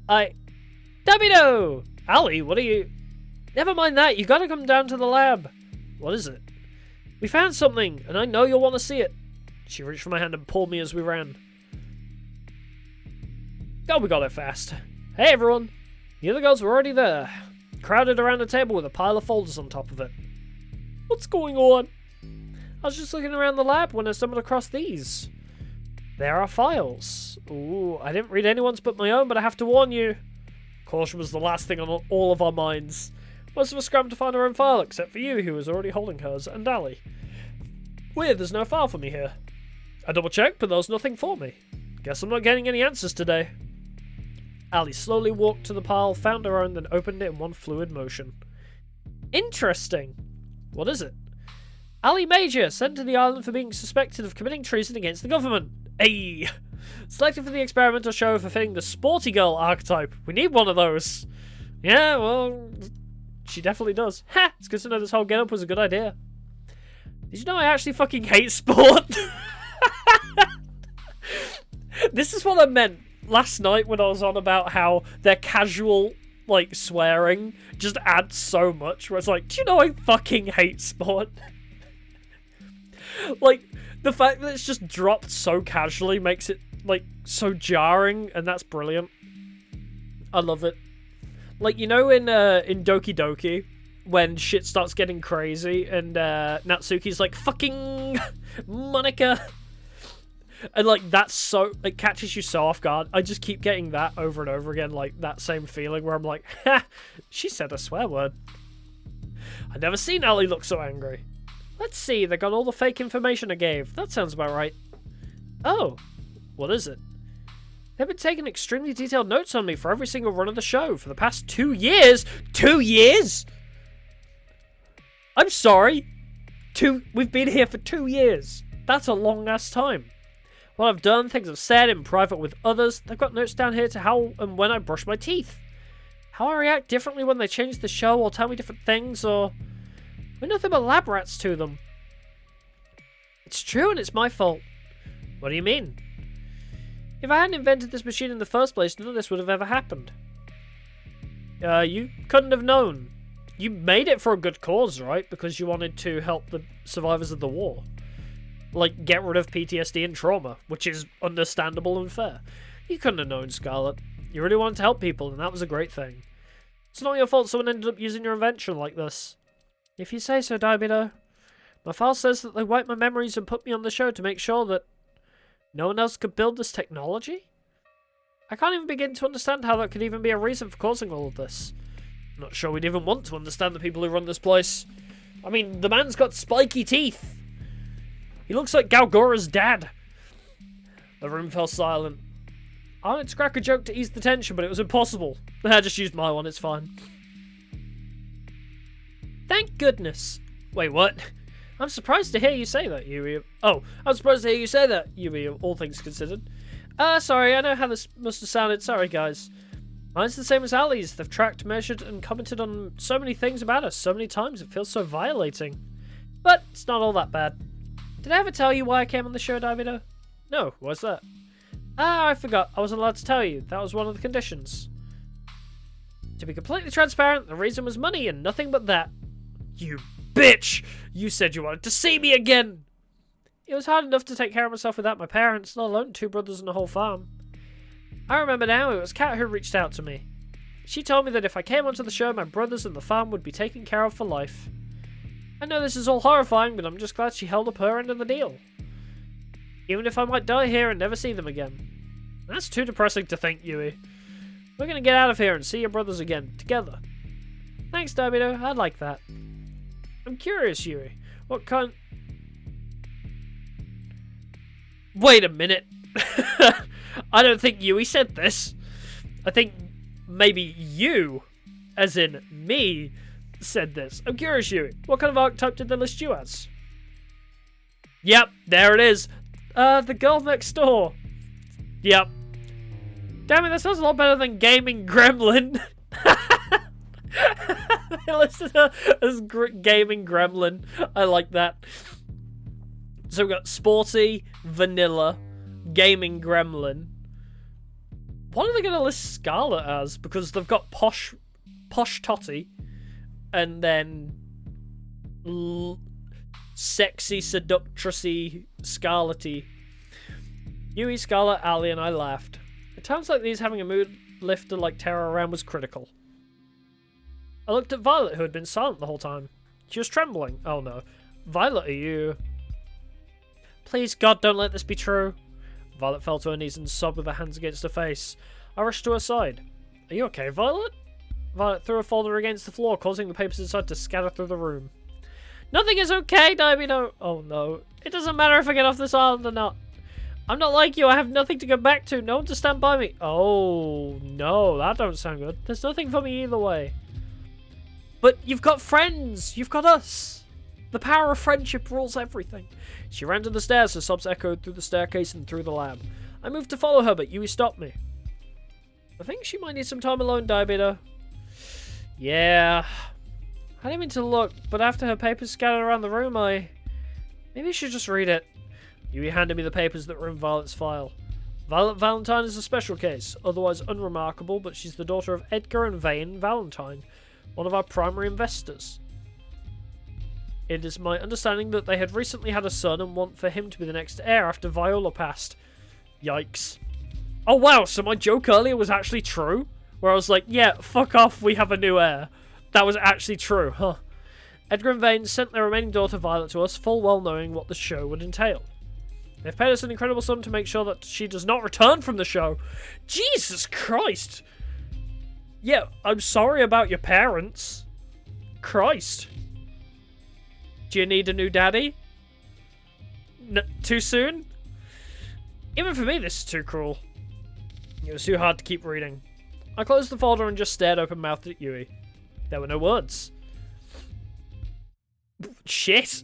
Domino! Ali, what are you... Never mind that, you gotta come down to the lab. What is it? We found something, and I know you'll want to see it. She reached for my hand and pulled me as we ran. God, we got there fast. Hey everyone! The other girls were already there, crowded around a table with a pile of folders on top of it. What's going on? I was just looking around the lab when I stumbled across these. There are files. Ooh, I didn't read anyone's but my own, but I have to warn you. Caution was the last thing on all of our minds. Most of us scrambled to find our own file, except for you, who was already holding hers, and Ali. Weird, there's no file for me here. I double-checked, but there was nothing for me. Guess I'm not getting any answers today. Ali slowly walked to the pile, found her own, then opened it in one fluid motion. Interesting. What is it? Ali Major, sent to the island for being suspected of committing treason against the government. Ayy. Selected for the experimental show fulfilling the sporty girl archetype. We need one of those. Yeah, well, she definitely does. Ha! It's good to know this whole get-up was a good idea. Did you know I actually fucking hate sport? This is what I meant last night when I was on about how their casual, like, swearing just adds so much. Where it's like, do you know I fucking hate sport? Like, the fact that it's just dropped so casually makes it, like, so jarring, and that's brilliant. I love it. Like, you know in Doki Doki, when shit starts getting crazy, and Natsuki's like, fucking Monica! And, like, that's so, it catches you so off guard. I just keep getting that over and over again, like, that same feeling where I'm like, ha! She said a swear word. I've never seen Ali look so angry. Let's see, they got all the fake information I gave. That sounds about right. Oh, what is it? They've been taking extremely detailed notes on me for every single run of the show for the past 2 years. 2 years? I'm sorry. We've been here for 2 years. That's a long-ass time. What I've done, things I've said in private with others, they've got notes down here to how and when I brush my teeth. How I react differently when they change the show or tell me different things, or... We're nothing but lab rats to them. It's true and it's my fault. What do you mean? If I hadn't invented this machine in the first place, none of this would have ever happened. You couldn't have known. You made it for a good cause, right? Because you wanted to help the survivors of the war. Like, get rid of PTSD and trauma, which is understandable and fair. You couldn't have known, Scarlet. You really wanted to help people, and that was a great thing. It's not your fault someone ended up using your invention like this. If you say so, Daimyo. My file says that they wiped my memories and put me on the show to make sure that no one else could build this technology? I can't even begin to understand how that could even be a reason for causing all of this. I'm not sure we'd even want to understand the people who run this place. I mean, the man's got spiky teeth. He looks like Galgora's dad. The room fell silent. I wanted to crack a joke to ease the tension, but it was impossible. I just used my one, it's fine. Thank goodness. Wait, what? I'm surprised to hear you say that, Yui. Oh, I'm surprised to hear you say that, Yui, all things considered. Sorry, I know how this must have sounded. Sorry, guys. Mine's the same as Ali's. They've tracked, measured, and commented on so many things about us so many times it feels so violating. But it's not all that bad. Did I ever tell you why I came on the show, Davido? No, what's that? I forgot. I wasn't allowed to tell you. That was one of the conditions. To be completely transparent, the reason was money and nothing but that. You bitch! You said you wanted to see me again! It was hard enough to take care of myself without my parents, let alone 2 brothers and a whole farm. I remember now, it was Kat who reached out to me. She told me that if I came onto the show, my brothers and the farm would be taken care of for life. I know this is all horrifying, but I'm just glad she held up her end of the deal. Even if I might die here and never see them again. That's too depressing to think, Yui. We're gonna get out of here and see your brothers again, together. Thanks, Davido, I'd like that. I'm curious, Yui. What kind... Wait a minute. I don't think Yui said this. I think maybe you, as in me, said this. I'm curious, Yui. What kind of archetype did they list you as? Yep, there it is. The girl next door. Yep. Damn it, that sounds a lot better than Gaming Gremlin. They listed her as Gaming Gremlin. I like that. So we've got Sporty, Vanilla, Gaming Gremlin. What are they going to list Scarlet as? Because they've got Posh Totty, and then sexy seductressy Scarlety. Yui, Scarlet, Ali, and I laughed. At times like these, having a mood lifter like Terra around was critical. I looked at Violet, who had been silent the whole time. She was trembling. Oh no. Violet, are you... Please, God, don't let this be true. Violet fell to her knees and sobbed with her hands against her face. I rushed to her side. Are you okay, Violet? Violet threw a folder against the floor, causing the papers inside to scatter through the room. Nothing is okay, Daimino. Oh no. It doesn't matter if I get off this island or not. I'm not like you. I have nothing to go back to. No one to stand by me. Oh no, that don't sound good. There's nothing for me either way. But you've got friends. You've got us. The power of friendship rules everything. She ran to the stairs. Her sobs echoed through the staircase and through the lab. I moved to follow her, but Yui stopped me. I think she might need some time alone, Daibito. Yeah. I didn't mean to look, but after her papers scattered around the room, maybe I should just read it. Yui handed me the papers that were in Violet's file. Violet Valentine is a special case, otherwise unremarkable, but she's the daughter of Edgar and Vane Valentine, one of our primary investors. It is my understanding that they had recently had a son and want for him to be the next heir after Viola passed. Yikes. Oh wow, so my joke earlier was actually true? Where I was like, yeah, fuck off, we have a new heir. That was actually true, huh? Edgar and Vane sent their remaining daughter Violet to us, full well knowing what the show would entail. They've paid us an incredible sum to make sure that she does not return from the show. Jesus Christ! Yeah, I'm sorry about your parents. Christ. Do you need a new daddy? Too soon? Even for me, this is too cruel. It was too hard to keep reading. I closed the folder and just stared open-mouthed at Yui. There were no words. Shit.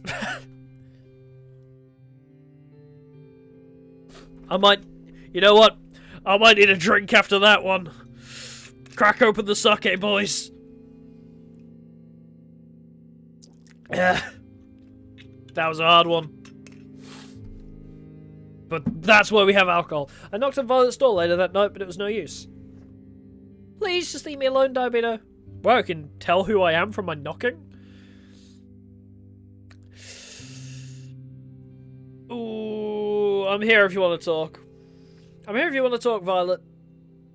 You know what? I might need a drink after that one. Crack open the sake, boys. Yeah. That was a hard one. But that's why we have alcohol. I knocked on Violet's door later that night, but it was no use. Please, just leave me alone, Daibito. Well, you can tell who I am from my knocking. Ooh, I'm here if you want to talk. I'm here if you want to talk, Violet.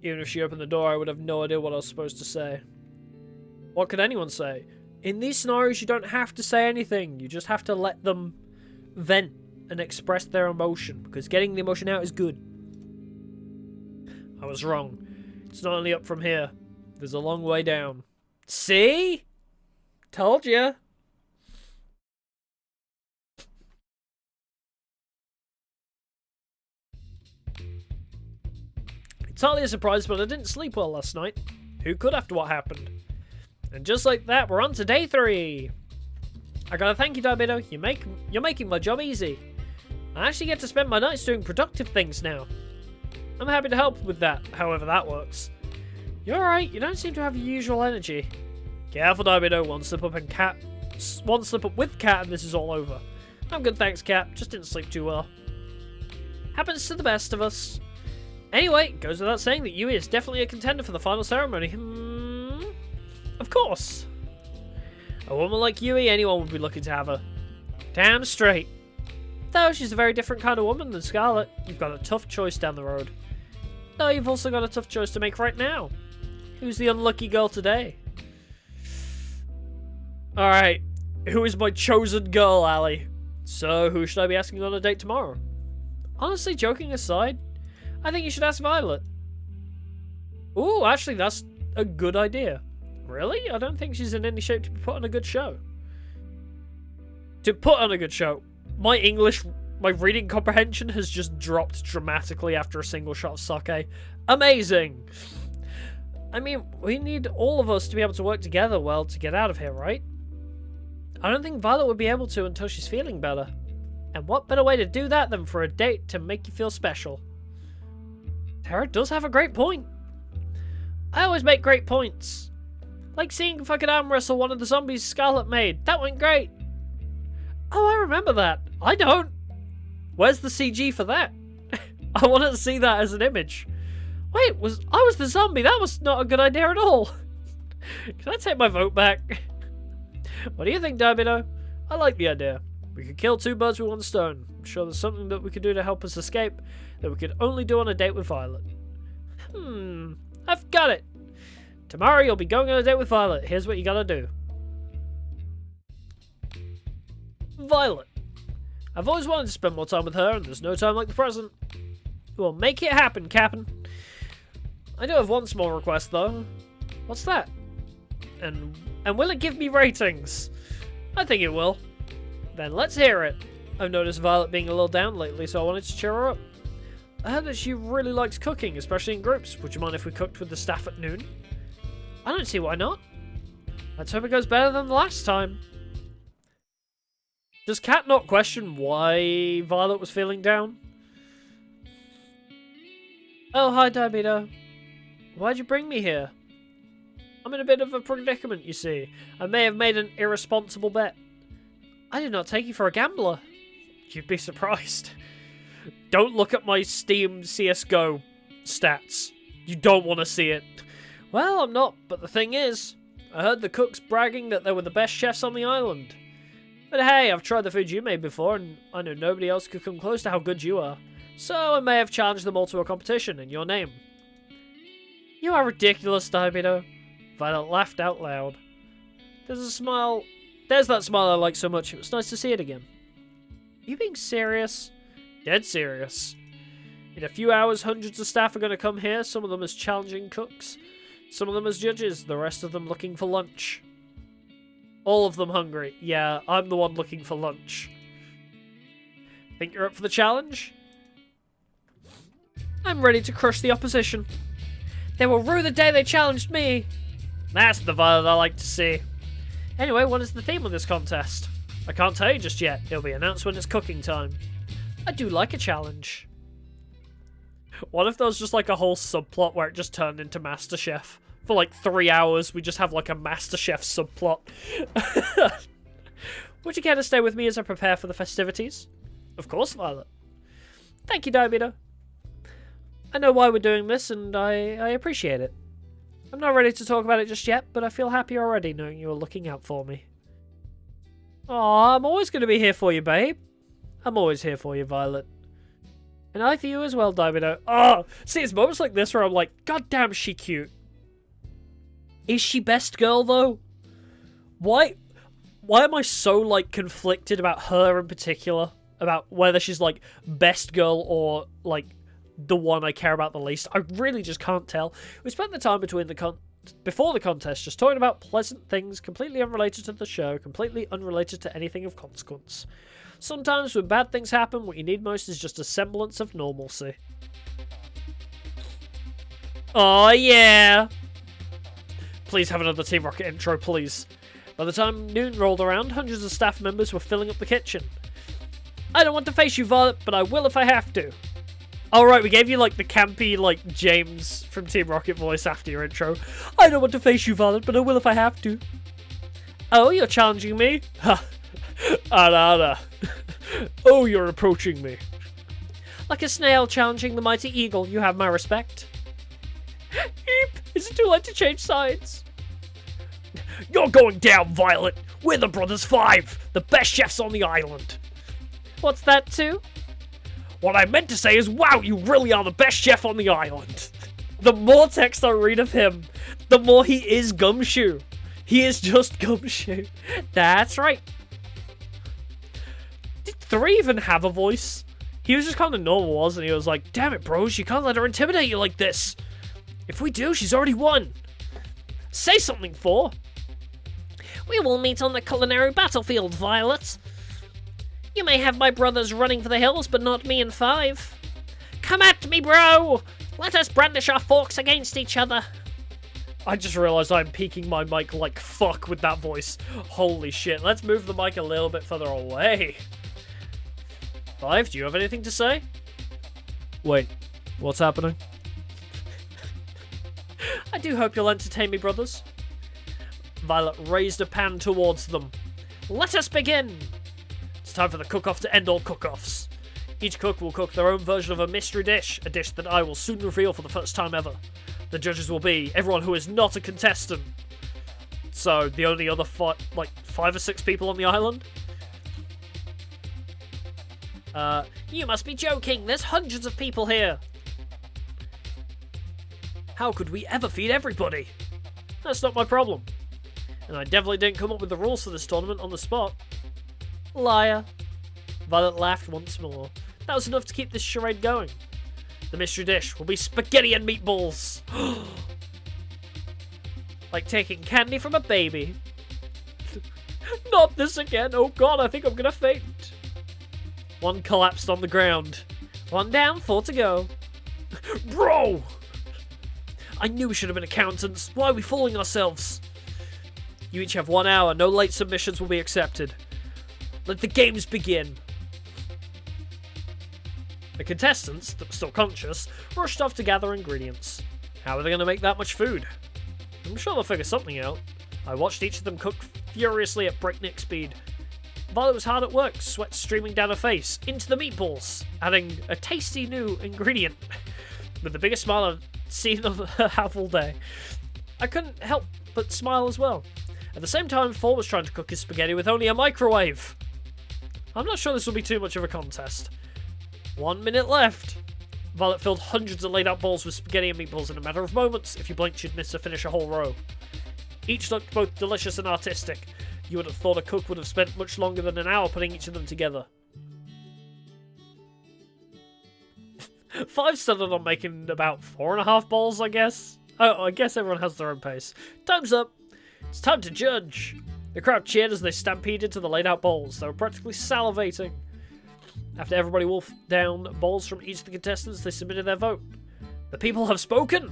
Even if she opened the door, I would have no idea what I was supposed to say. What could anyone say? In these scenarios, you don't have to say anything. You just have to let them vent and express their emotion, because getting the emotion out is good. I was wrong. It's not only up from here. There's a long way down. See? Told ya. It's hardly a surprise, but I didn't sleep well last night. Who could after what happened? And just like that, we're on to day 3. I gotta thank you, Daibito. You're making my job easy. I actually get to spend my nights doing productive things now. I'm happy to help with that, however that works. You're alright, you don't seem to have your usual energy. Careful, Daibito. One slip up with Cat and this is all over. I'm good, thanks, Cat. Just didn't sleep too well. Happens to the best of us. Anyway, it goes without saying that Yui is definitely a contender for the final ceremony. Of course. A woman like Yui, anyone would be looking to have her. Damn straight. Though she's a very different kind of woman than Scarlet. You've got a tough choice down the road. Though you've also got a tough choice to make right now. Who's the unlucky girl today? Alright, who is my chosen girl, Ali? So, who should I be asking on a date tomorrow? Honestly, joking aside, I think you should ask Violet. Ooh, actually, that's a good idea. Really? I don't think she's in any shape to put on a good show. To put on a good show. My reading comprehension has just dropped dramatically after a single shot of sake. Amazing! I mean, we need all of us to be able to work together well to get out of here, right? I don't think Violet would be able to until she's feeling better. And what better way to do that than for a date to make you feel special? Tara does have a great point. I always make great points. Like seeing if I could arm wrestle one of the zombies Scarlet made. That went great. Oh, I remember that. I don't. Where's the CG for that? I want to see that as an image. Wait, I was the zombie? That was not a good idea at all. Can I take my vote back? What do you think, Diabido? I like the idea. We could kill 2 birds with 1 stone. I'm sure there's something that we could do to help us escape that we could only do on a date with Violet. I've got it. Tomorrow you'll be going on a date with Violet. Here's what you gotta do. Violet. I've always wanted to spend more time with her, and there's no time like the present. We'll make it happen, Captain. I do have one small request, though. What's that? And will it give me ratings? I think it will. Then let's hear it. I've noticed Violet being a little down lately, so I wanted to cheer her up. I heard that she really likes cooking, especially in groups. Would you mind if we cooked with the staff at noon? I don't see why not. Let's hope it goes better than the last time. Does Kat not question why Violet was feeling down? Oh, hi, Diabido. Why'd you bring me here? I'm in a bit of a predicament, you see. I may have made an irresponsible bet. I did not take you for a gambler. You'd be surprised. Don't look at my Steam CSGO stats. You don't want to see it. Well, I'm not, but the thing is, I heard the cooks bragging that they were the best chefs on the island. But hey, I've tried the food you made before, and I know nobody else could come close to how good you are. So I may have challenged them all to a competition in your name. You are ridiculous, Diabido. Violet laughed out loud. There's a smile. There's that smile I like so much. It was nice to see it again. Are you being serious? Dead serious. In a few hours, hundreds of staff are going to come here, some of them as challenging cooks, some of them as judges, the rest of them looking for lunch. All of them hungry. Yeah, I'm the one looking for lunch. Think you're up for the challenge? I'm ready to crush the opposition. They will rue the day they challenged me. That's the Violet I like to see. Anyway, what is the theme of this contest? I can't tell you just yet. It'll be announced when it's cooking time. I do like a challenge. What if there was just like a whole subplot where it just turned into MasterChef? For like 3 hours, we just have like a MasterChef subplot. Would you care to stay with me as I prepare for the festivities? Of course, Violet. Thank you, Diabido. I know why we're doing this, and I appreciate it. I'm not ready to talk about it just yet, but I feel happy already knowing you are looking out for me. Aw, I'm always going to be here for you, babe. I'm always here for you, Violet. And I for you as well, Diabido. Oh, see, it's moments like this where I'm like, God damn, is she cute. Is she best girl, though? Why am I so, like, conflicted about her in particular? About whether she's, like, best girl or, like, the one I care about the least. I really just can't tell. We spent the time before the contest just talking about pleasant things completely unrelated to the show, completely unrelated to anything of consequence. Sometimes when bad things happen, what you need most is just a semblance of normalcy. Oh yeah! Please have another Team Rocket intro, please. By the time noon rolled around, hundreds of staff members were filling up the kitchen. I don't want to face you, Violet, but I will if I have to. Alright, we gave you, like, the campy, like, James from Team Rocket voice after your intro. I don't want to face you, Violet, but I will if I have to. Oh, you're challenging me? Ha! Ada. Oh, you're approaching me. Like a snail challenging the mighty eagle, you have my respect. Eep! Is it too late to change sides? You're going down, Violet! We're the Brothers 5, the best chefs on the island. What's that too? What I meant to say is, wow, you really are the best chef on the island. The more text I read of him, the more he is Gumshoe. He is just Gumshoe. That's right. Did 3 even have a voice? He was just kind of normal, wasn't he? He was like, damn it, bros, you can't let her intimidate you like this. If we do, she's already won. Say something, 4. We will meet on the culinary battlefield, Violet. You may have my brothers running for the hills, but not me and 5. Come at me, bro! Let us brandish our forks against each other. I just realised I'm peaking my mic like fuck with that voice. Holy shit, let's move the mic a little bit further away. 5, do you have anything to say? Wait, what's happening? I do hope you'll entertain me, brothers. Violet raised a pan towards them. Let us begin! It's time for the cook-off to end all cook-offs. Each cook will cook their own version of a mystery dish, a dish that I will soon reveal for the first time ever. The judges will be everyone who is not a contestant. So, the only other 5 or 6 people on the island? You must be joking, there's hundreds of people here! How could we ever feed everybody? That's not my problem. And I definitely didn't come up with the rules for this tournament on the spot. Liar. Violet laughed once more. That was enough to keep this charade going. The mystery dish will be spaghetti and meatballs. Like taking candy from a baby. Not this again. Oh god, I think I'm gonna faint. One collapsed on the ground. 1 down, 4 to go. Bro! I knew we should have been accountants. Why are we fooling ourselves? You each have 1 hour. No late submissions will be accepted. Let the games begin. The contestants, that were still conscious, rushed off to gather ingredients. How are they going to make that much food? I'm sure they'll figure something out. I watched each of them cook furiously at breakneck speed. Violet was hard at work, sweat streaming down her face, into the meatballs, adding a tasty new ingredient. With the biggest smile I've seen her have all day. I couldn't help but smile as well. At the same time, Thor was trying to cook his spaghetti with only a microwave. I'm not sure this will be too much of a contest. 1 minute left. Violet filled hundreds of laid out bowls with spaghetti and meatballs in a matter of moments. If you blinked, you'd miss to finish a whole row. Each looked both delicious and artistic. You would have thought a cook would have spent much longer than an hour putting each of them together. 5 settled on making about 4.5 bowls, I guess. Oh, I guess everyone has their own pace. Time's up. It's time to judge. The crowd cheered as they stampeded to the laid out bowls. They were practically salivating. After everybody wolfed down bowls from each of the contestants, they submitted their vote. The people have spoken!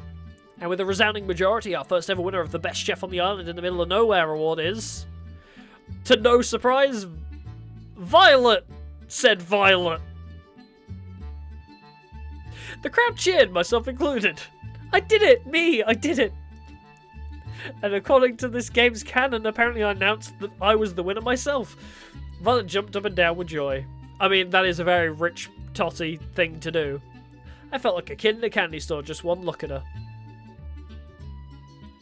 And with a resounding majority, our first ever winner of the Best Chef on the Island in the Middle of Nowhere award is... To no surprise, Violet! Said Violet. The crowd cheered, myself included. I did it! Me! I did it! And according to this game's canon, apparently I announced that I was the winner myself. Violet jumped up and down with joy. I mean, that is a very rich, totty thing to do. I felt like a kid in a candy store, just one look at her.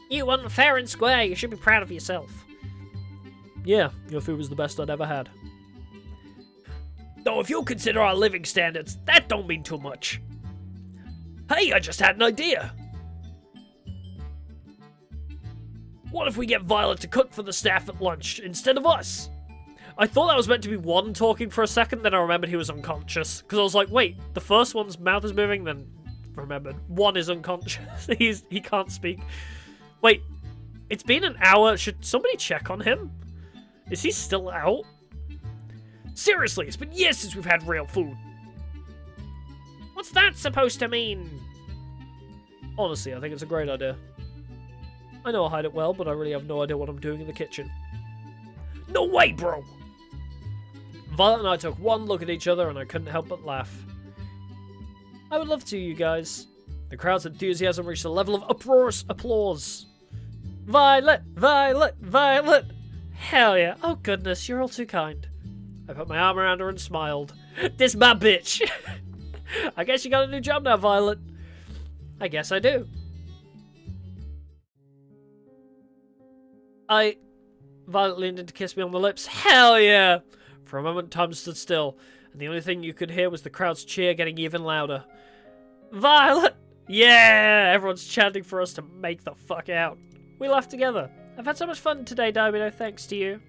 You won fair and square, you should be proud of yourself. Yeah, your food was the best I'd ever had. Though if you consider our living standards, that don't mean too much. Hey, I just had an idea! What if we get Violet to cook for the staff at lunch instead of us? I thought that was meant to be one talking for a second, then I remembered he was unconscious. Because I was like, wait, the first one's mouth is moving, then remembered. One is unconscious. He can't speak. Wait, it's been an hour. Should somebody check on him? Is he still out? Seriously, it's been years since we've had real food. What's that supposed to mean? Honestly, I think it's a great idea. I know I hide it well, but I really have no idea what I'm doing in the kitchen. No way, bro! Violet and I took one look at each other and I couldn't help but laugh. I would love to, you guys. The crowd's enthusiasm reached a level of uproarious applause. Violet! Violet! Violet! Hell yeah. Oh goodness, you're all too kind. I put my arm around her and smiled. This my bitch! I guess you got a new job now, Violet. I guess I do. Violet leaned in to kiss me on the lips. Hell yeah! For a moment, time stood still, and the only thing you could hear was the crowd's cheer getting even louder. Violet! Yeah! Everyone's chanting for us to make the fuck out. We laughed together. I've had so much fun today, Domino, thanks to you.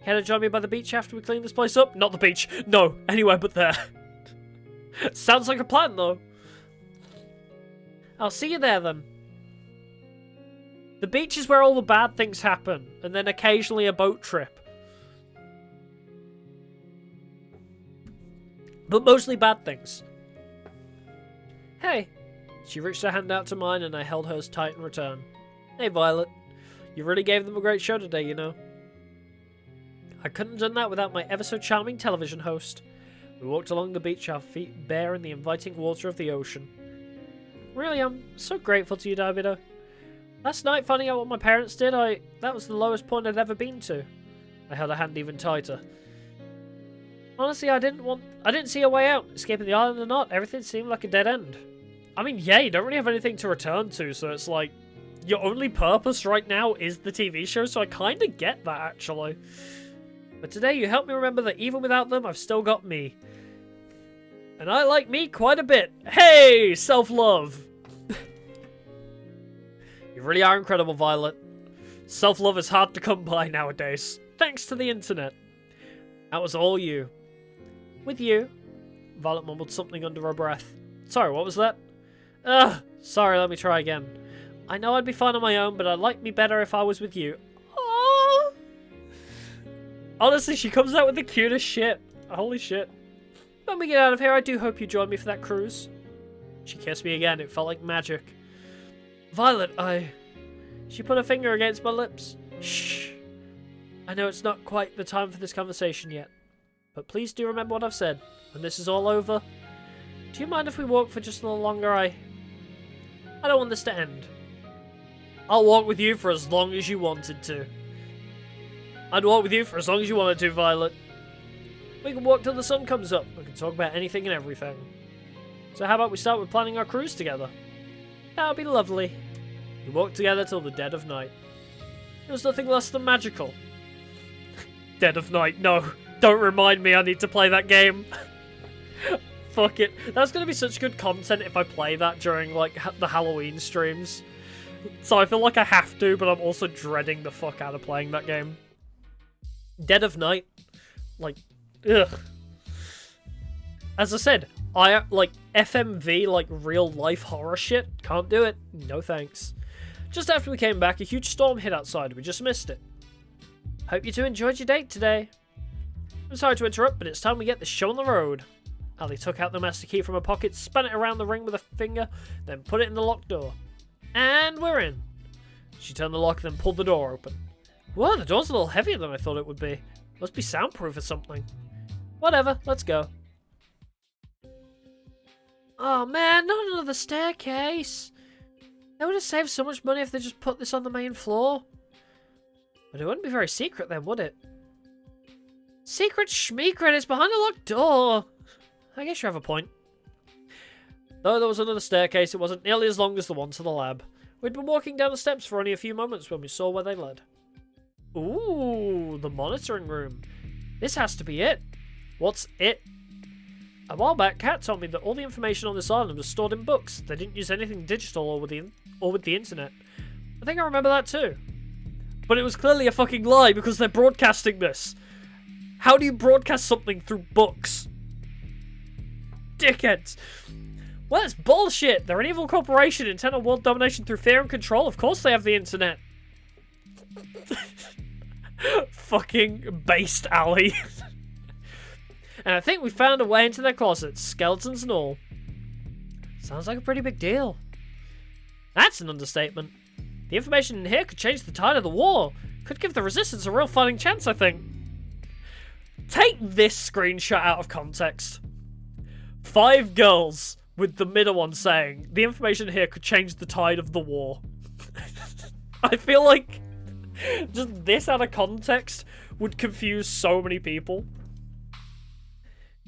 Care to join me by the beach after we clean this place up? Not the beach. No, anywhere but there. Sounds like a plan, though. I'll see you there, then. The beach is where all the bad things happen, and then occasionally a boat trip. But mostly bad things. Hey. She reached her hand out to mine, and I held hers tight in return. Hey, Violet. You really gave them a great show today, you know. I couldn't have done that without my ever-so-charming television host. We walked along the beach, our feet bare in the inviting water of the ocean. Really, I'm so grateful to you, Davido. Last night, finding out what my parents did, that was the lowest point I'd ever been to. I held her hand even tighter. Honestly, I didn't see a way out. Escaping the island or not, everything seemed like a dead end. I mean, yeah, you don't really have anything to return to, so it's like, your only purpose right now is the TV show, so I kinda get that, actually. But today you helped me remember that even without them, I've still got me. And I like me quite a bit. Hey, self-love! You really are incredible, Violet. Self-love is hard to come by nowadays, thanks to the internet. That was all you. With you. Violet mumbled something under her breath. Sorry, what was that? Sorry, let me try again. I know I'd be fine on my own, but I'd like me better if I was with you. Aww. Honestly, she comes out with the cutest shit. Holy shit. When we get out of here, I do hope you join me for that cruise. She kissed me again. It felt like magic. Violet, She put her finger against my lips. Shh. I know it's not quite the time for this conversation yet, but please do remember what I've said. When this is all over, do you mind if we walk for just a little longer? I don't want this to end. I'll walk with you for as long as you wanted to. I'd walk with you for as long as you wanted to, Violet. We can walk till the sun comes up. We can talk about anything and everything. So how about we start with planning our cruise together? That would be lovely. We walked together till the dead of night. It was nothing less than magical. Dead of night, no. Don't remind me I need to play that game. Fuck it. That's going to be such good content if I play that during, like, the Halloween streams. So I feel like I have to, but I'm also dreading the fuck out of playing that game. Dead of night. Like, ugh. As I said, I, like, FMV, like, real-life horror shit. Can't do it. No thanks. Just after we came back, a huge storm hit outside. We just missed it. Hope you two enjoyed your date today. I'm sorry to interrupt, but it's time we get this show on the road. Ali took out the master key from her pocket, spun it around the ring with a finger, then put it in the locked door. And we're in. She turned the lock, then pulled the door open. Whoa, the door's a little heavier than I thought it would be. Must be soundproof or something. Whatever, let's go. Oh man, not another staircase. They would have saved so much money if they just put this on the main floor. But it wouldn't be very secret then, would it? Secret schmeecret, it's behind a locked door. I guess you have a point. Though there was another staircase, it wasn't nearly as long as the one to the lab. We'd been walking down the steps for only a few moments when we saw where they led. Ooh, the monitoring room. This has to be it. What's it? A while back, Kat told me that all the information on this island was stored in books. They didn't use anything digital or with the internet. I think I remember that too. But it was clearly a fucking lie because they're broadcasting this. How do you broadcast something through books? Dickheads. Well, it's bullshit. They're an evil corporation intent on world domination through fear and control. Of course they have the internet. Fucking based alley. And I think we found a way into their closets, skeletons and all. Sounds like a pretty big deal. That's an understatement. The information in here could change the tide of the war. Could give the resistance a real fighting chance, I think. Take this screenshot out of context. 5 girls with the middle one saying, the information here could change the tide of the war. I feel like just this out of context would confuse so many people.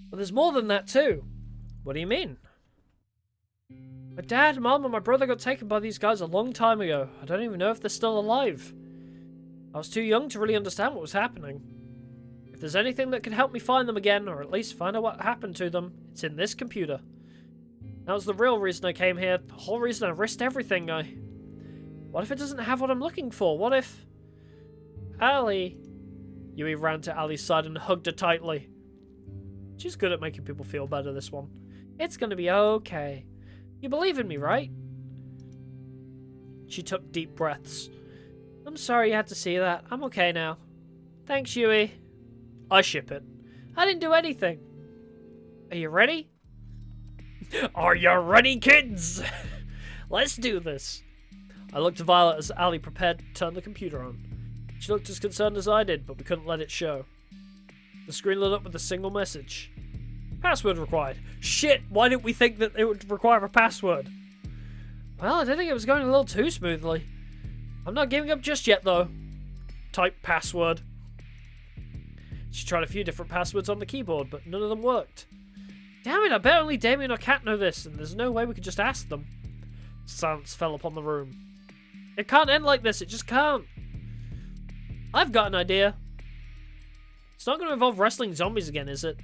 But there's more than that too. What do you mean? My dad, mom, and my brother got taken by these guys a long time ago. I don't even know if they're still alive. I was too young to really understand what was happening. If there's anything that can help me find them again, or at least find out what happened to them, it's in this computer. That was the real reason I came here, the whole reason I risked everything. What if it doesn't have what I'm looking for? What if... Ali... Yui ran to Ali's side and hugged her tightly. She's good at making people feel better, this one. It's gonna be okay. You believe in me, right? She took deep breaths. I'm sorry you had to see that. I'm okay now. Thanks, Yui. I ship it. I didn't do anything. Are you ready? Are you ready, kids? Let's do this. I looked to Violet as Ali prepared to turn the computer on. She looked as concerned as I did, but we couldn't let it show. The screen lit up with a single message. Password required. Shit, why didn't we think that it would require a password? Well, I didn't think it was going a little too smoothly. I'm not giving up just yet, though. Type password. She tried a few different passwords on the keyboard, but none of them worked. Damn it, I bet only Damien or Kat know this, and there's no way we could just ask them. Silence fell upon the room. It can't end like this, it just can't. I've got an idea. It's not going to involve wrestling zombies again, is it?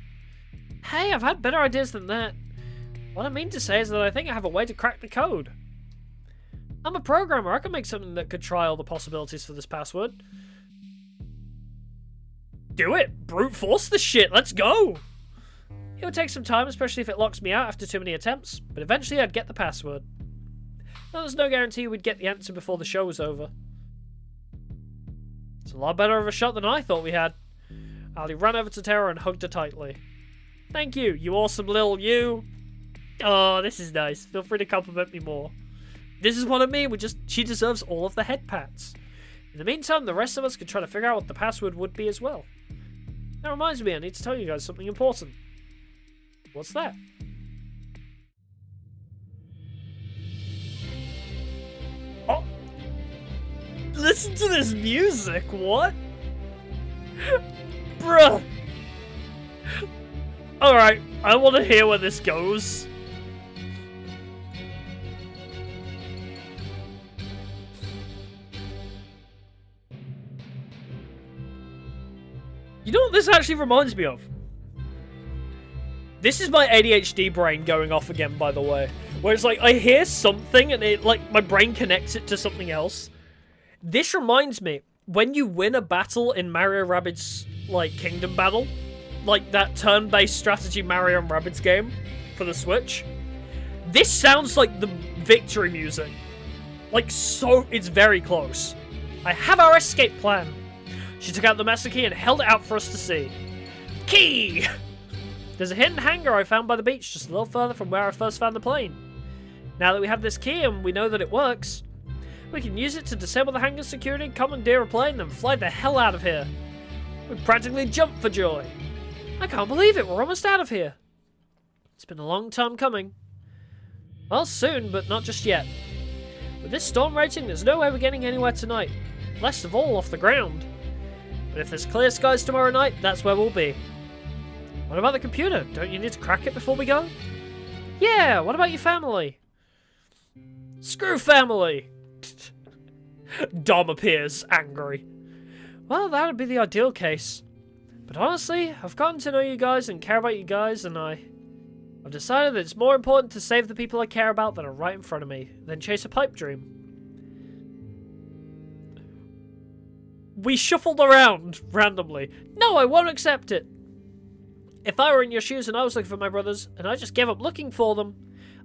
Hey, I've had better ideas than that. What I mean to say is that I think I have a way to crack the code. I'm a programmer, I can make something that could try all the possibilities for this password. Do it! Brute force this shit, let's go! It would take some time, especially if it locks me out after too many attempts, but eventually I'd get the password. Now, there's no guarantee we'd get the answer before the show was over. It's a lot better of a shot than I thought we had. Ali ran over to Tara and hugged her tightly. Thank you, you awesome little you. Oh, this is nice. Feel free to compliment me more. This is what I mean, she deserves all of the head pats. In the meantime, the rest of us could try to figure out what the password would be as well. That reminds me, I need to tell you guys something important. What's that? Oh! Listen to this music, what? Bruh! Alright, I want to hear where this goes. You know what this actually reminds me of? This is my ADHD brain going off again, by the way. Where it's like, I hear something and it, like, my brain connects it to something else. This reminds me, when you win a battle in Mario Rabbids, like, Kingdom Battle, like that turn-based strategy Mario and Rabbids game for the Switch, this sounds like the victory music. Like, so, it's very close. I have our escape plan. She took out the master key and held it out for us to see. Key! There's a hidden hangar I found by the beach just a little further from where I first found the plane. Now that we have this key and we know that it works, we can use it to disable the hangar's security, commandeer a plane, and fly the hell out of here. We practically jumped for joy. I can't believe it, we're almost out of here. It's been a long time coming. Well, soon, but not just yet. With this storm raging, there's no way we're getting anywhere tonight. Least of all off the ground. But if there's clear skies tomorrow night, that's where we'll be. What about the computer? Don't you need to crack it before we go? Yeah, what about your family? Screw family! Dom appears, angry. Well, that would be the ideal case. But honestly, I've gotten to know you guys and care about you guys, and I've decided that it's more important to save the people I care about that are right in front of me than chase a pipe dream. We shuffled around randomly. No, I won't accept it. If I were in your shoes and I was looking for my brothers, and I just gave up looking for them,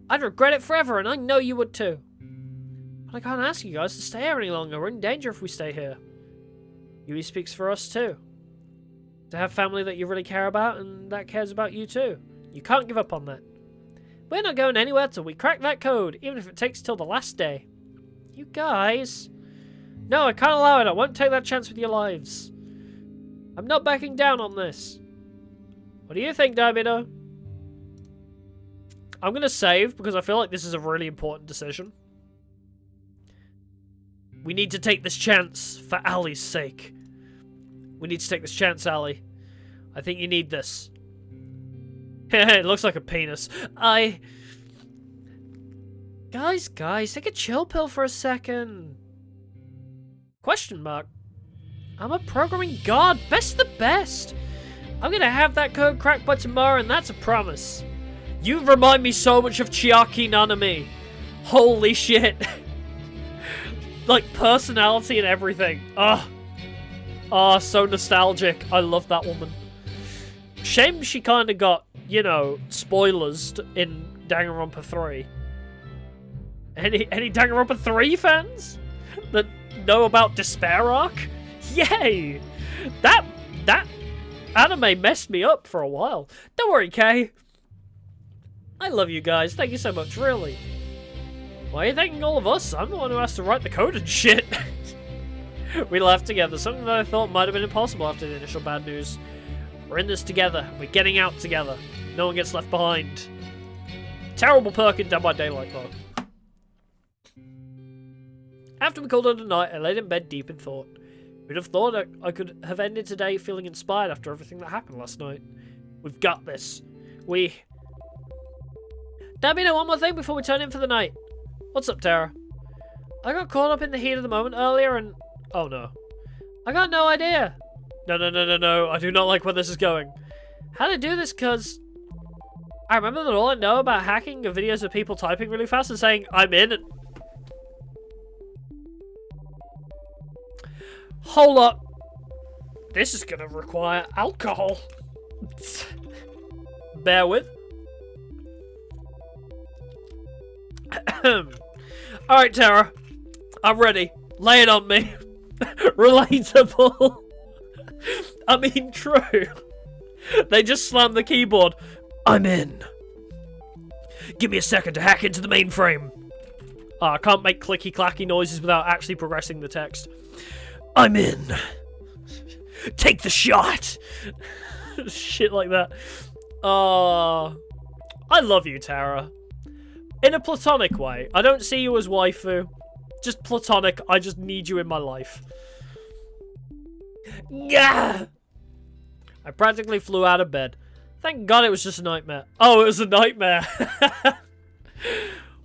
I'd regret it forever, and I know you would too. But I can't ask you guys to stay here any longer. We're in danger if we stay here. Yui speaks for us too. To have family that you really care about, and that cares about you too. You can't give up on that. We're not going anywhere till we crack that code, even if it takes till the last day. You guys... No, I can't allow it. I won't take that chance with your lives. I'm not backing down on this. What do you think, Domino? I'm going to save because I feel like this is a really important decision. We need to take this chance for Ali's sake. We need to take this chance, Ali. I think you need this. It looks like a penis. Guys, take a chill pill for a second. Question mark. I'm a programming god. Best of the best. I'm gonna have that code cracked by tomorrow, and that's a promise. You remind me so much of Chiaki Nanami. Holy shit. Like, personality and everything. Oh, so nostalgic. I love that woman. Shame she kind of got, you know, spoilers in Danganronpa 3. Any Danganronpa 3 fans that know about Despair Arc? Yay! That anime messed me up for a while. Don't worry, Kay. I love you guys. Thank you so much, really. Why are you thanking all of us? I'm the one who has to write the code and shit. We laughed together, something that I thought might have been impossible after the initial bad news. We're in this together. We're getting out together. No one gets left behind. Terrible perk in Dead by Daylight, though. After we called it a night, I laid in bed deep in thought. Who'd have thought I could have ended today feeling inspired after everything that happened last night? We've got this. Damn, one more thing before we turn in for the night. What's up, Tara? I got caught up in the heat of the moment earlier and... Oh no. I got no idea. No. I do not like where this is going. How to do this, cause... I remember that all I know about hacking are videos of people typing really fast and saying, I'm in. Hold up. This is gonna require alcohol. Bear with. Alright, Tara. I'm ready. Lay it on me. Relatable. I mean, true. They just slammed the keyboard. I'm in. Give me a second to hack into the mainframe. Oh, I can't make clicky-clacky noises without actually progressing the text. I'm in. Take the shot. Shit like that. I love you, Tara. In a platonic way. I don't see you as waifu. Just platonic. I just need you in my life. Gah! I practically flew out of bed. Thank God it was just a nightmare. Oh, it was a nightmare.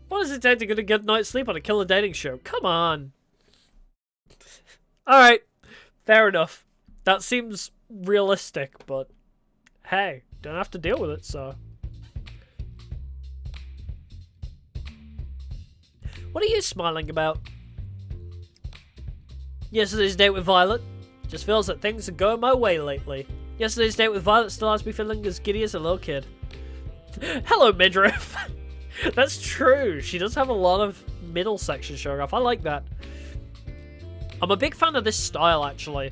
What does it take to get a good night's sleep on a killer dating show? Come on. Alright. Fair enough. That seems realistic, but hey, don't have to deal with it, so. What are you smiling about? Yesterday's date with Violet. Just feels that things are going my way lately. Yesterday's date with Violet still has me feeling as giddy as a little kid. Hello, midriff. That's true. She does have a lot of middle section showing off. I like that. I'm a big fan of this style, actually.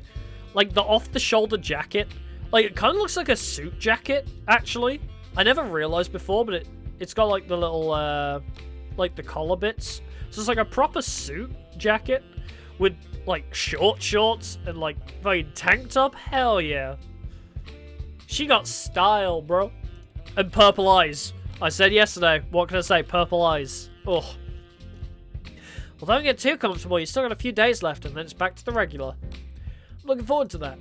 Like, the off-the-shoulder jacket. Like, it kind of looks like a suit jacket, actually. I never realized before, but it's got, like, the little, like, the collar bits. So it's like a proper suit jacket with, like, short shorts and, like, fucking tank top. Hell yeah. She got style, bro. And purple eyes. I said yesterday, what can I say? Purple eyes. Ugh. Well, don't get too comfortable. You still got a few days left, and then it's back to the regular. I'm looking forward to that.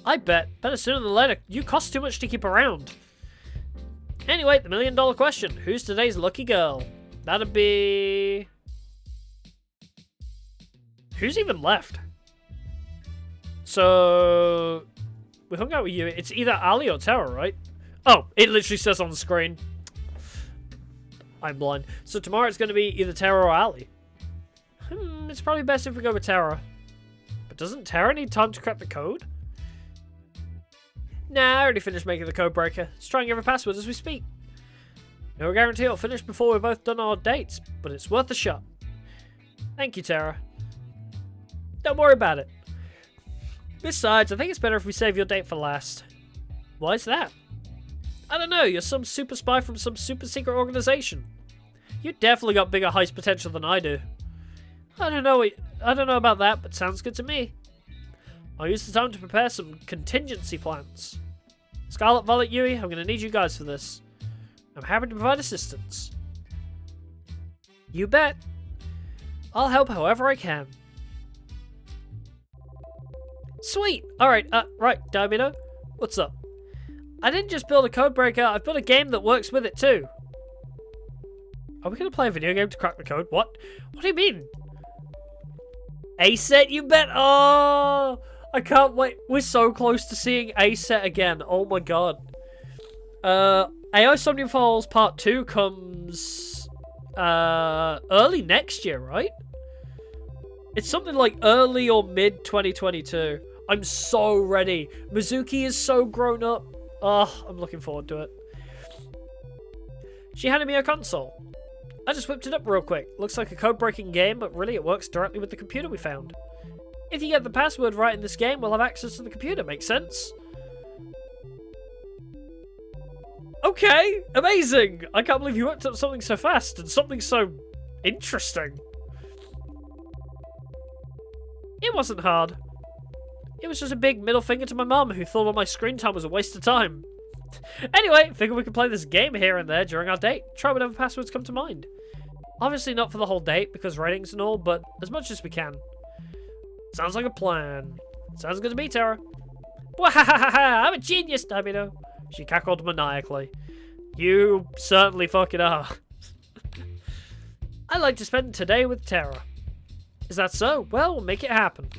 I bet. Better sooner than later. You cost too much to keep around. Anyway, the million-dollar question. Who's today's lucky girl? That'd be... Who's even left? So... We hung out with you. It's either Ali or Tara, right? Oh, it literally says on the screen. I'm blind. So tomorrow it's going to be either Tara or Ali. It's probably best if we go with Tara. But doesn't Tara need time to crack the code? Nah, I already finished making the code breaker. Let's try and give a password as we speak. No guarantee it'll finish before we're both done our dates, but it's worth a shot. Thank you, Tara. Don't worry about it. Besides, I think it's better if we save your date for last. Why is that? I don't know, you're some super spy from some super secret organization. You definitely got bigger heist potential than I do. I don't know about that, but sounds good to me. I'll use the time to prepare some contingency plans. Scarlet, Violet, Yui, I'm going to need you guys for this. I'm happy to provide assistance. You bet. I'll help however I can. Sweet! Alright, right, Domino. What's up? I didn't just build a code breaker, I've built a game that works with it too. Are we going to play a video game to crack the code? What? What do you mean? A-set, you bet! Oh! I can't wait. We're so close to seeing A-set again. Oh my god. AI Somnium Files Part 2 comes early next year, right? It's something like early or mid 2022. I'm so ready. Mizuki is so grown up. Oh, I'm looking forward to it. She handed me a console. I just whipped it up real quick. Looks like a code-breaking game, but really it works directly with the computer we found. If you get the password right in this game, we'll have access to the computer. Makes sense? Okay, amazing! I can't believe you whipped up something so fast and something so interesting. It wasn't hard. It was just a big middle finger to my mum who thought all my screen time was a waste of time. Anyway, figure we could play this game here and there during our date. Try whatever passwords come to mind. Obviously not for the whole date because ratings and all, but as much as we can. Sounds like a plan. Sounds good to me, Tara. Wahahaha, I'm a genius, Domino. She cackled maniacally. You certainly fucking are. I'd like to spend today with Tara. Is that so? Well, we'll make it happen.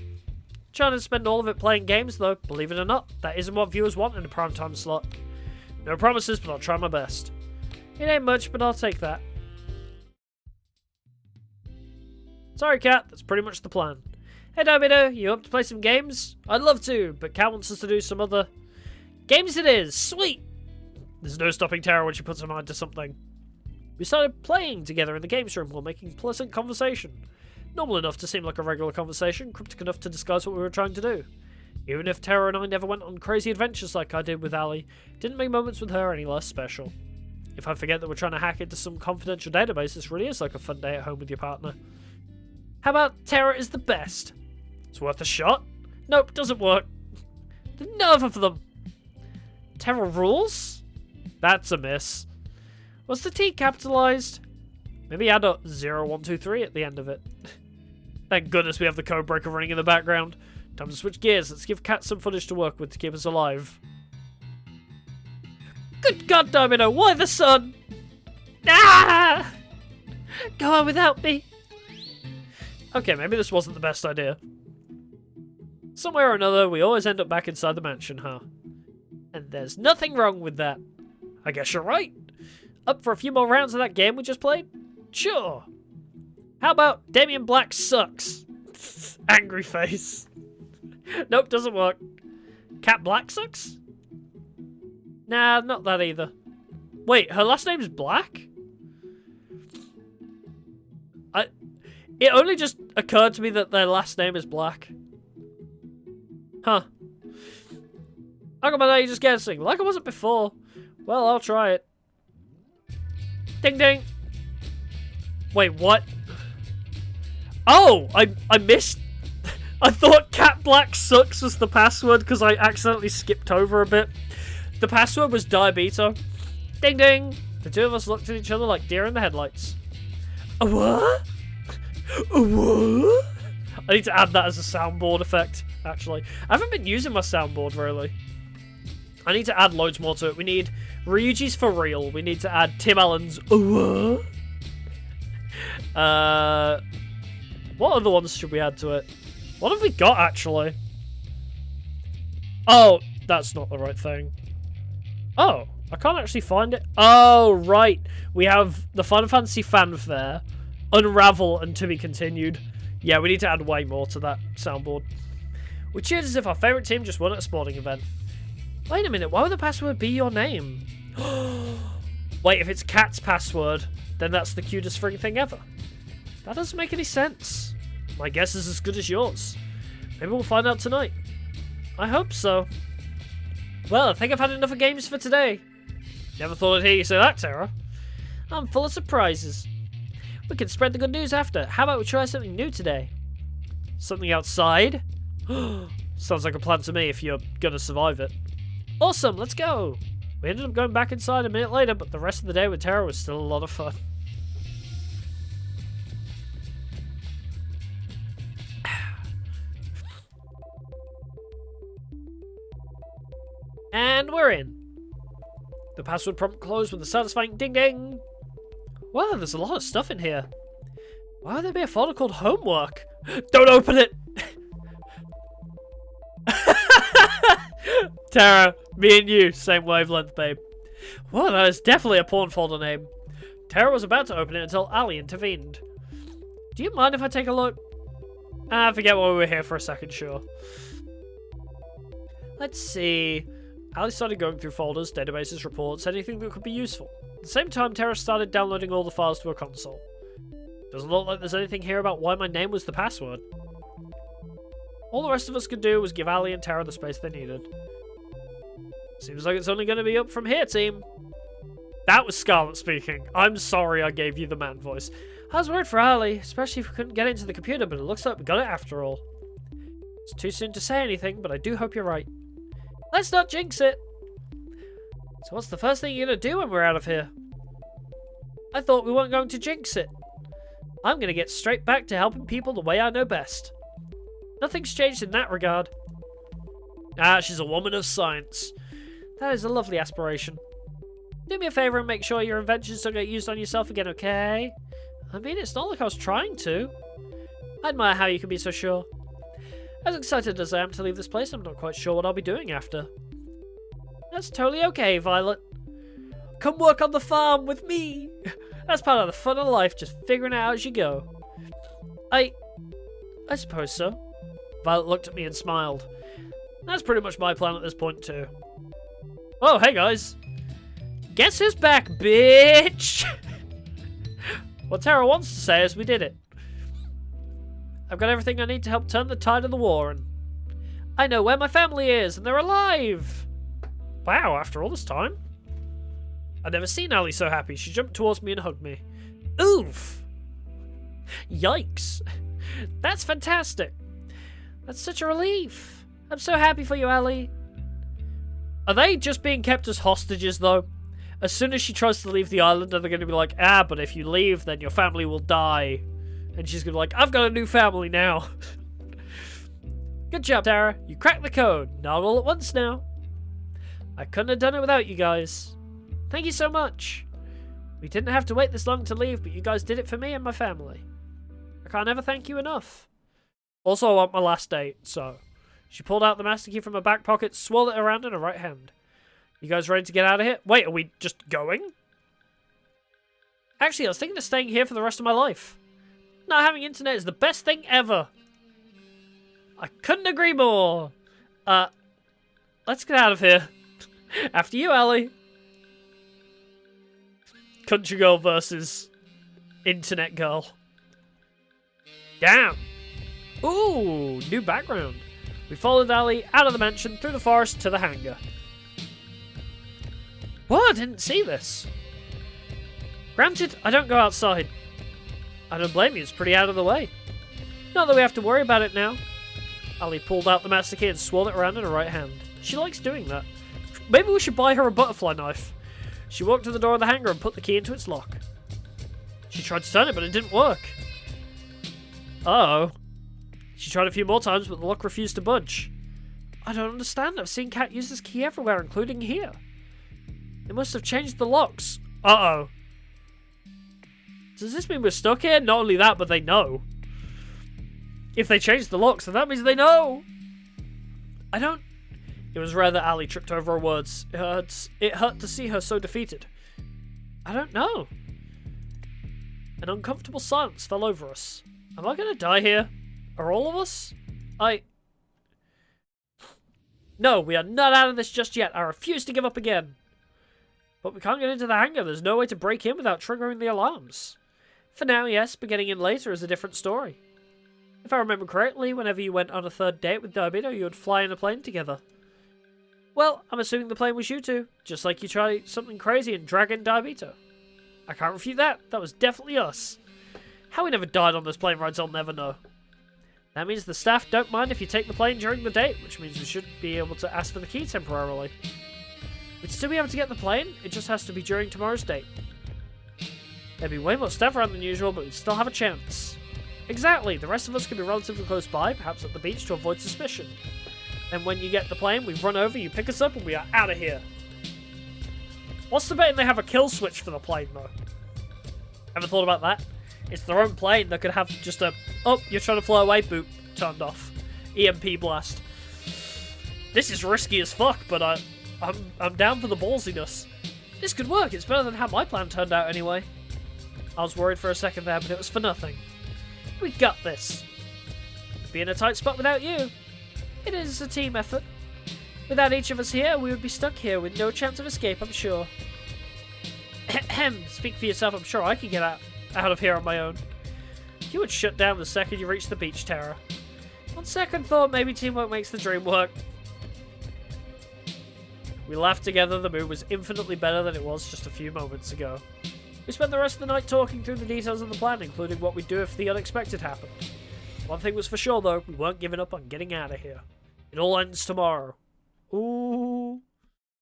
Trying to spend all of it playing games, though. Believe it or not, that isn't what viewers want in a primetime slot. No promises, but I'll try my best. It ain't much, but I'll take that. Sorry, Cat. That's pretty much the plan. Hey, Domino, you up to play some games? I'd love to, but Cat wants us to do some other... Games it is! Sweet! There's no stopping Tara when she puts her mind to something. We started playing together in the games room while making pleasant conversation. Normal enough to seem like a regular conversation, cryptic enough to disguise what we were trying to do. Even if Tara and I never went on crazy adventures like I did with Ali, it didn't make moments with her any less special. If I forget that we're trying to hack into some confidential database, this really is like a fun day at home with your partner. How about Tara is the best? It's worth a shot? Nope, doesn't work. The nerve of them! Tara rules? That's a miss. Was the T capitalized? Maybe add a 0123 at the end of it. Thank goodness we have the code breaker running in the background. Time to switch gears. Let's give Cat some footage to work with to keep us alive. Good God, Domino, why the sun? Ah! Go on without me. Okay, maybe this wasn't the best idea. Somewhere or another, we always end up back inside the mansion, huh? And there's nothing wrong with that. I guess you're right. Up for a few more rounds of that game we just played? Sure. How about Damien Black sucks? Angry face. Nope, doesn't work. Cat Black sucks? Nah, not that either. Wait, her last name's Black? It only just occurred to me that their last name is Black. Huh. How come I just guessing? Like I wasn't before. Well, I'll try it. Ding ding. Wait, what? Oh, I missed. I thought Cat Black sucks was the password because I accidentally skipped over a bit. The password was Diabito. Ding ding. The two of us looked at each other like deer in the headlights. A what? A what? I need to add that as a soundboard effect, actually. I haven't been using my soundboard, really. I need to add loads more to it. We need Ryuji's for real. We need to add Tim Allen's what? What other ones should we add to it? What have we got, actually? Oh, that's not the right thing. Oh, I can't actually find it. Oh, right. We have the Final Fantasy fanfare, Unravel, and To Be Continued. Yeah, we need to add way more to that soundboard. We cheered as if our favourite team just won at a sporting event. Wait a minute, why would the password be your name? Wait, if it's Cat's password, then that's the cutest freaking thing ever. That doesn't make any sense. My guess is as good as yours. Maybe we'll find out tonight. I hope so. Well, I think I've had enough of games for today. Never thought I'd hear you say that, Tara. I'm full of surprises. We can spread the good news after. How about we try something new today? Something outside? Sounds like a plan to me if you're gonna survive it. Awesome, let's go! We ended up going back inside a minute later, but the rest of the day with Tara was still a lot of fun. And we're in. The password prompt closed with a satisfying ding ding. Wow, there's a lot of stuff in here. Why would there be a folder called homework? Don't open it! Tara, me and you, same wavelength, babe. Well, that is definitely a porn folder name. Tara was about to open it until Ali intervened. Do you mind if I take a look? Ah, forget why we were here for a second, sure. Let's see. Ali started going through folders, databases, reports, anything that could be useful. At the same time, Tara started downloading all the files to her console. Doesn't look like there's anything here about why my name was the password. All the rest of us could do was give Ali and Tara the space they needed. Seems like it's only going to be up from here, team. That was Scarlet speaking. I'm sorry I gave you the man voice. I was worried for Ali, especially if we couldn't get into the computer, but it looks like we got it after all. It's too soon to say anything, but I do hope you're right. Let's not jinx it. So what's the first thing you're going to do when we're out of here? I thought we weren't going to jinx it. I'm going to get straight back to helping people the way I know best. Nothing's changed in that regard. Ah, she's a woman of science. That is a lovely aspiration. Do me a favour and make sure your inventions don't get used on yourself again, okay? I mean, it's not like I was trying to. I admire how you can be so sure. As excited as I am to leave this place, I'm not quite sure what I'll be doing after. That's totally okay, Violet. Come work on the farm with me. That's part of the fun of life, just figuring it out as you go. I suppose so. Violet looked at me and smiled. That's pretty much my plan at this point too. Oh, hey guys. Guess who's back, bitch? What Tara wants to say is we did it. I've got everything I need to help turn the tide of the war, and I know where my family is, and they're alive. Wow, after all this time? I'd never seen Allie so happy. She jumped towards me and hugged me. Oof! Yikes. That's fantastic. That's such a relief. I'm so happy for you, Allie. Are they just being kept as hostages, though? As soon as she tries to leave the island, they're going to be like, ah, but if you leave, then your family will die. And she's going to be like, I've got a new family now. Good job, Tara. You cracked the code. Not all at once now. I couldn't have done it without you guys. Thank you so much. We didn't have to wait this long to leave, but you guys did it for me and my family. I can't ever thank you enough. Also, I want my last date, so... She pulled out the master key from her back pocket, swirled it around in her right hand. You guys ready to get out of here? Wait, are we just going? Actually, I was thinking of staying here for the rest of my life. Not having internet is the best thing ever. I couldn't agree more. Let's get out of here. After you, Ellie. Country girl versus internet girl. Damn. Ooh, new background. We followed Allie out of the mansion, through the forest, to the hangar. What? I didn't see this. Granted, I don't go outside. I don't blame you, it's pretty out of the way. Not that we have to worry about it now. Allie pulled out the master key and swirled it around in her right hand. She likes doing that. Maybe we should buy her a butterfly knife. She walked to the door of the hangar and put the key into its lock. She tried to turn it, but it didn't work. Uh-oh. She tried a few more times, but the lock refused to budge. I don't understand. I've seen Cat use this key everywhere, including here. They must have changed the locks. Uh-oh. Does this mean we're stuck here? Not only that, but they know. If they changed the locks, then that means they know. I don't... It was rare that Allie tripped over her words. It hurt to see her so defeated. I don't know. An uncomfortable silence fell over us. Am I going to die here? Are all of us? No, we are not out of this just yet. I refuse to give up again. But we can't get into the hangar. There's no way to break in without triggering the alarms. For now, yes, but getting in later is a different story. If I remember correctly, whenever you went on a third date with Diabito, you would fly in a plane together. Well, I'm assuming the plane was you two, just like you tried something crazy and drag in Diabito. I can't refute that. That was definitely us. How we never died on those plane rides, I'll never know. That means the staff don't mind if you take the plane during the date, which means we should be able to ask for the key temporarily. We'd still be able to get the plane, it just has to be during tomorrow's date. There'd be way more staff around than usual, but we'd still have a chance. Exactly, the rest of us could be relatively close by, perhaps at the beach to avoid suspicion. Then when you get the plane, we run over, you pick us up, and we are out of here. What's the betting they have a kill switch for the plane, though? Ever thought about that? It's their own plane that could have just a, oh, you're trying to fly away, boop, turned off. EMP blast. This is risky as fuck, but I'm down for the ballsiness. This could work, it's better than how my plan turned out anyway. I was worried for a second there, but it was for nothing. We got this. We'd be in a tight spot without you. It is a team effort. Without each of us here, we would be stuck here with no chance of escape, I'm sure. Speak for yourself, I'm sure I could get out of here on my own. You would shut down the second you reach the beach, Tara. On second thought, maybe teamwork makes the dream work. We laughed together, the mood was infinitely better than it was just a few moments ago. We spent the rest of the night talking through the details of the plan, including what we'd do if the unexpected happened. One thing was for sure though, we weren't giving up on getting out of here. It all ends tomorrow. Ooh.